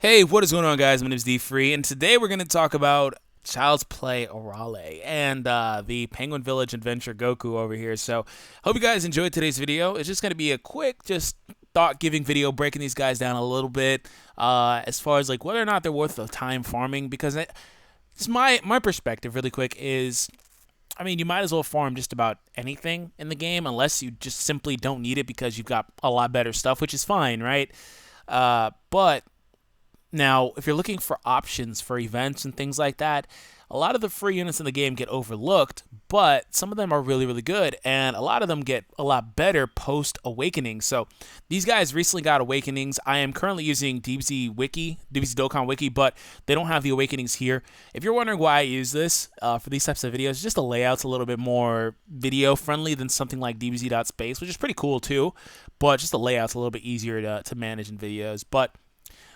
Hey, what is going on, guys? My name is D Free, and today we're going to talk about Child's Play Arale and the Penguin Village Adventure Goku over here. So, hope you guys enjoyed today's video. It's just going to be a quick, just thought-giving video, breaking these guys down a little bit as far as like whether or not they're worth the time farming. Because it's my perspective, really quick, is I mean, you might as well farm just about anything in the game unless you just simply don't need it because you've got a lot better stuff, which is fine, right? But now, if you're looking for options for events and things like that, a lot of the free units in the game get overlooked, but some of them are really, really good, and a lot of them get a lot better post-Awakening. So these guys recently got Awakenings. I am currently using DBZ Dokkan Wiki, but they don't have the Awakenings here. If you're wondering why I use this for these types of videos, just the layout's a little bit more video-friendly than something like DBZ.space, which is pretty cool too, but just the layout's a little bit easier to manage in videos. But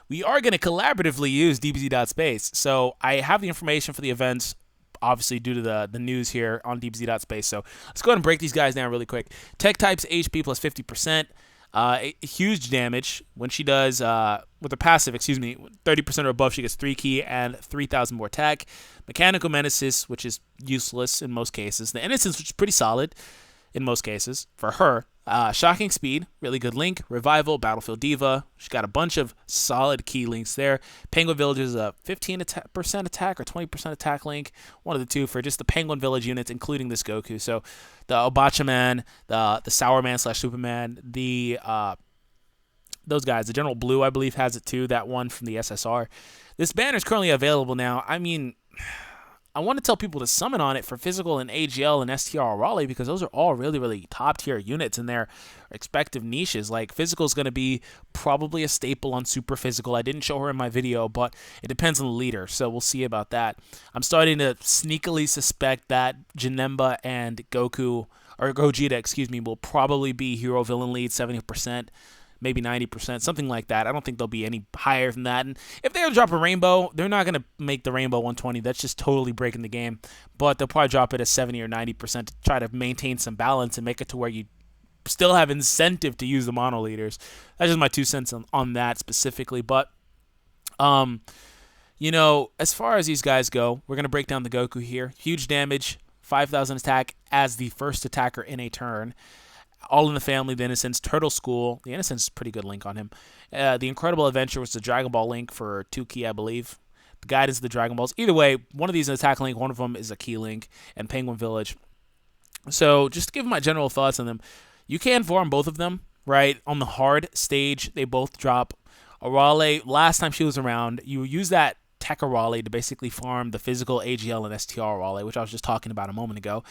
we are going to collaboratively use DBZ.space. So I have the information for the events, obviously due to the news here on DBZ.space. So let's go ahead and break these guys down really quick. Tech types HP plus 50%. Huge damage when she does, with her passive, 30% or above, she gets 3 key and 3,000 more tech. Mechanical Menaces, which is useless in most cases. The Innocence, which is pretty solid in most cases for her. Shocking Speed, really good link. Revival, Battlefield Diva. She's got a bunch of solid key links there. Penguin Village is a 15% attack or 20% attack link. One of the two for just the Penguin Village units, including this Goku. So the Obacha Man, the Sour Man / Superman, those guys. The General Blue, I believe, has it too. That one from the SSR. This banner is currently available now. I mean, I want to tell people to summon on it for physical and AGL and STR Arale because those are all really, really top tier units in their respective niches. Like physical is going to be probably a staple on super physical. I didn't show her in my video, but it depends on the leader, so we'll see about that. I'm starting to sneakily suspect that Janemba and Goku, or Gogeta, will probably be hero villain lead 70%. Maybe 90%, something like that. I don't think they'll be any higher than that. And if they drop a rainbow, they're not going to make the rainbow 120. That's just totally breaking the game. But they'll probably drop it at 70 or 90% to try to maintain some balance and make it to where you still have incentive to use the mono leaders. That's just my 2 cents on that specifically. But, you know, as far as these guys go, we're going to break down the Goku here. Huge damage, 5,000 attack as the first attacker in a turn. All in the Family, the Innocence, Turtle School. The Innocence is a pretty good link on him. The Incredible Adventure was the Dragon Ball link for 2 key, I believe. The Guidance of the Dragon Balls. Either way, one of these is an attack link, one of them is a key link, and Penguin Village. So just to give my general thoughts on them, you can farm both of them, right? On the hard stage, they both drop. Arale, last time she was around, you use that TEQ Arale to basically farm the physical AGL and STR Arale, which I was just talking about a moment ago.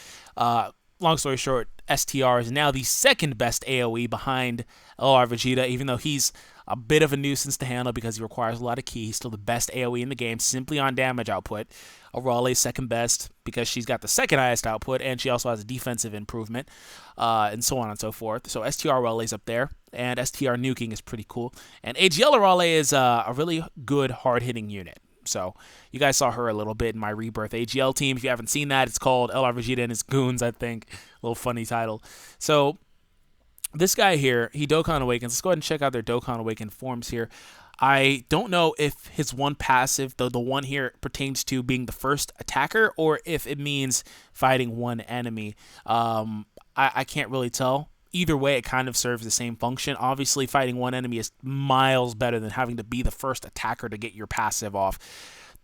Long story short, STR is now the second best AoE behind LR Vegeta, even though he's a bit of a nuisance to handle because he requires a lot of ki. He's still the best AoE in the game, simply on damage output. Arale is second best because she's got the second highest output, and she also has a defensive improvement, and so on and so forth. So STR Arale is up there, and STR nuking is pretty cool. And AGL Arale is a really good, hard-hitting unit. So you guys saw her a little bit in my Rebirth AGL team. If you haven't seen that, it's called LR Vegeta and his Goons, I think. A little funny title. So this guy here, he Dokkan Awakens. Let's go ahead and check out their Dokkan Awaken forms here. I don't know if his one passive, the one here, pertains to being the first attacker or if it means fighting one enemy. I can't really tell. Either way, it kind of serves the same function. Obviously, fighting one enemy is miles better than having to be the first attacker to get your passive off.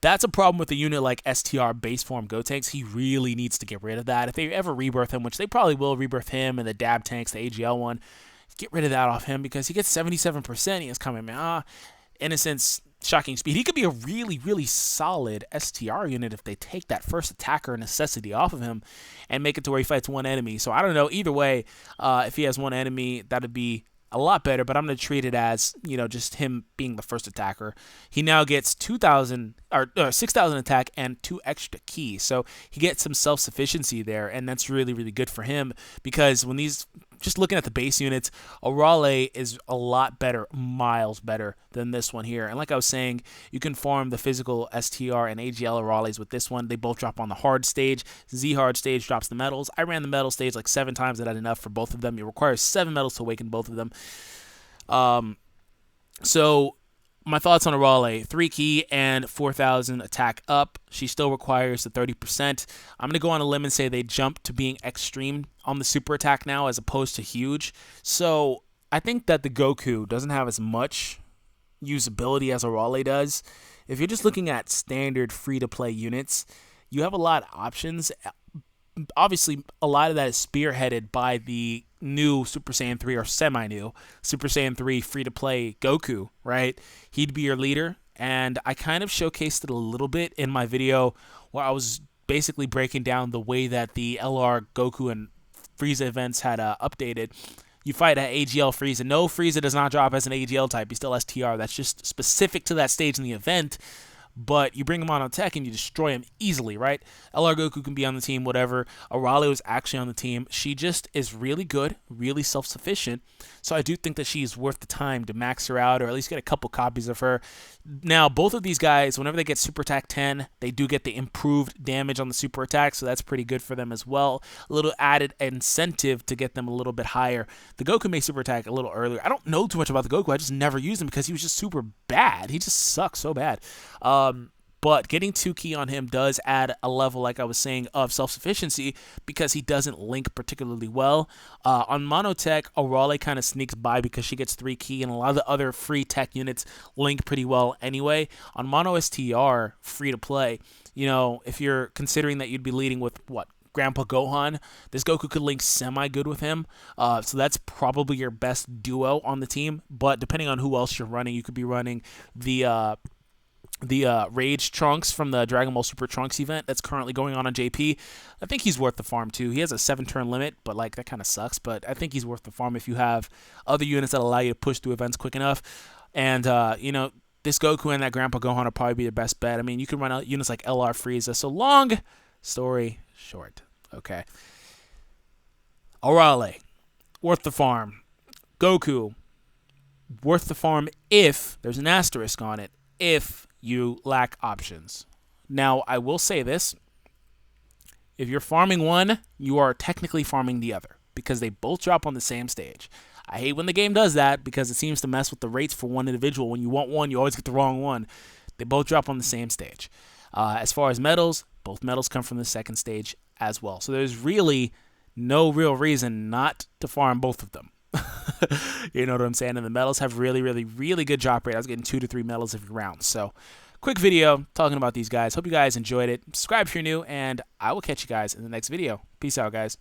That's a problem with a unit like STR base form Gotenks. He really needs to get rid of that. If they ever rebirth him, which they probably will rebirth him and the Dab Tanks, the AGL one, get rid of that off him because he gets 77%. He is coming, Innocence, Shocking Speed. He could be a really, really solid STR unit if they take that first attacker necessity off of him and make it to where he fights one enemy. So I don't know. Either way, if he has one enemy, that would be a lot better, but I'm going to treat it as, you know, just him being the first attacker. He now gets 6,000 attack and 2 extra keys. So he gets some self-sufficiency there, and that's really, really good for him because when these, just looking at the base units, Arale is a lot better, miles better than this one here. And like I was saying, you can farm the physical STR and AGL Arales with this one. They both drop on the hard stage. Z hard stage drops the metals. I ran the metal stage like 7 times. That had enough for both of them. It requires 7 metals to awaken both of them. So my thoughts on Arale: 3 key and 4,000 attack up. She still requires the 30%. I'm going to go on a limb and say they jump to being extreme on the super attack now as opposed to huge. So I think that the Goku doesn't have as much usability as Arale does. If you're just looking at standard free-to-play units, you have a lot of options. Obviously, a lot of that is spearheaded by the new Super Saiyan 3 or semi-new Super Saiyan 3 free-to-play Goku, right? He'd be your leader, and I kind of showcased it a little bit in my video where I was basically breaking down the way that the LR Goku and Frieza events had updated. You fight at AGL Frieza. No, Frieza does not drop as an AGL type. He's still STR. That's just specific to that stage in the event. But you bring him on tech and you destroy him easily, right? LR Goku can be on the team, whatever. Arale was actually on the team. She just is really good, really self-sufficient. So I do think that she is worth the time to max her out or at least get a couple copies of her. Now, both of these guys, whenever they get Super Attack 10, they do get the improved damage on the Super Attack, so that's pretty good for them as well. A little added incentive to get them a little bit higher. The Goku may Super Attack a little earlier. I don't know too much about the Goku. I just never used him because he was just super bad. He just sucks so bad. But getting 2 key on him does add a level, like I was saying, of self-sufficiency because he doesn't link particularly well. On Monotech, Arale kind of sneaks by because she gets 3 key, and a lot of the other free tech units link pretty well anyway. On Mono STR, free to play, you know, if you're considering that you'd be leading with, what, Grandpa Gohan, this Goku could link semi-good with him, so that's probably your best duo on the team. But depending on who else you're running, you could be running the Rage Trunks from the Dragon Ball Super Trunks event that's currently going on JP. I think he's worth the farm too. He has a 7-turn limit, but like that kind of sucks. But I think he's worth the farm if you have other units that allow you to push through events quick enough. And you know, this Goku and that Grandpa Gohan will probably be the best bet. I mean, you can run out units like LR Frieza. So long story short, okay. Arale, worth the farm. Goku, worth the farm if there's an asterisk on it. If you lack options. Now, I will say this. If you're farming one, you are technically farming the other because they both drop on the same stage. I hate when the game does that because it seems to mess with the rates for one individual. When you want one, you always get the wrong one. They both drop on the same stage. As far as medals, both medals come from the second stage as well. So there's really no real reason not to farm both of them. You know what I'm saying? And the medals have really, really, really good drop rate. I was getting 2 to 3 medals every round. So, quick video talking about these guys. Hope you guys enjoyed it. Subscribe if you're new, and I will catch you guys in the next video. Peace out, guys.